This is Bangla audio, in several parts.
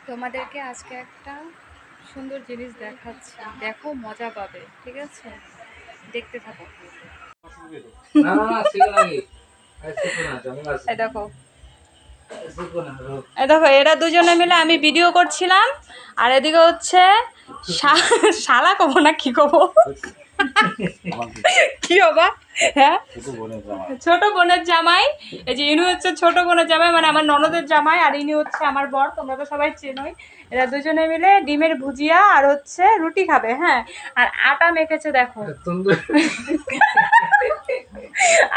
তোমাদেরকে আজকে একটা সুন্দর জিনিস দেখাচ্ছি, দেখো মজা পাবে, ঠিক আছে? দেখতে থাকো। এই দেখো, এই দেখো, এরা দুজনে মিলে আমি ভিডিও করছিলাম, আর এদিকে হচ্ছে শালা কব না কি কব, কি হবা, হ্যাঁ, ছোট বোনের জামাই। এই যে ইনু হচ্ছে ছোট বোনের জামাই, মানে আমার ননদের জামাই, আর ইনি হচ্ছে আমার বর। তোমরা তো সবাই চেনোই। এরা দুজনে মিলে ডিমের ভুজিয়া আর হচ্ছে রুটি খাবে, হ্যাঁ। আর আটা মেখেছে দেখো,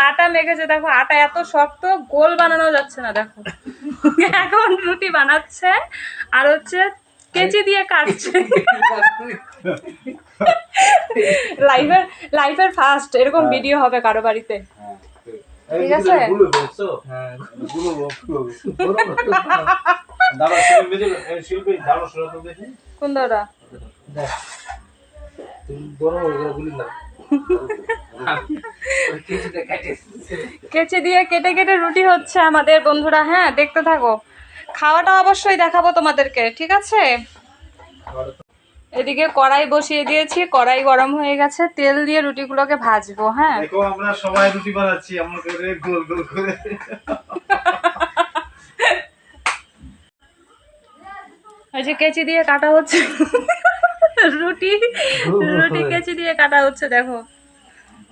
আটা মেখেছে দেখো, আটা এত শক্ত, গোল বানানো যাচ্ছে না দেখো। এখন রুটি বানাচ্ছে আর হচ্ছে কেচি দিয়ে কাটছে। লাইফের ফার্স্ট এরকম ভিডিও হবে কারো বাড়িতে, ঠিক আছে? কোন দাদা? কেচি দিয়ে কেটে কেটে রুটি হচ্ছে আমাদের বন্ধুরা, হ্যাঁ দেখতে থাকো। খাওয়াটা অবশ্যই দেখাবো তোমাদেরকে, ঠিক আছে? এদিকে কড়াই বসিয়ে দিয়েছি, কড়াই গরম হয়ে গেছে, তেল দিয়ে রুটিগুলোকে ভাজবো, হ্যাঁ। দেখো আমরা সবাই রুটি বানাচ্ছি এমন করে গোল গোল করে। এই যে কেচি দিয়ে কাটা হচ্ছে রুটি, রুটি কেচি দিয়ে কাটা হচ্ছে দেখো।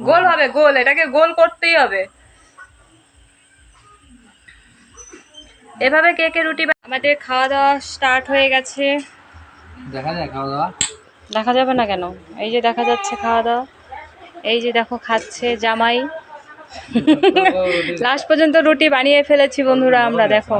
গোল হবে, গোল, এটাকে গোল করতেই হবে। এভাবে কে কে রুটি আমাদের খাওয়া দাওয়া স্টার্ট হয়ে গেছে। দেখা যায় খাওয়া দাওয়া? দেখা যাবে না কেন, এই যে দেখা যাচ্ছে খাওয়া দাওয়া। এই যে দেখো খাচ্ছে জামাই। লাস্ট পর্যন্ত রুটি বানিয়ে ফেলেছি বন্ধুরা আমরা, দেখো।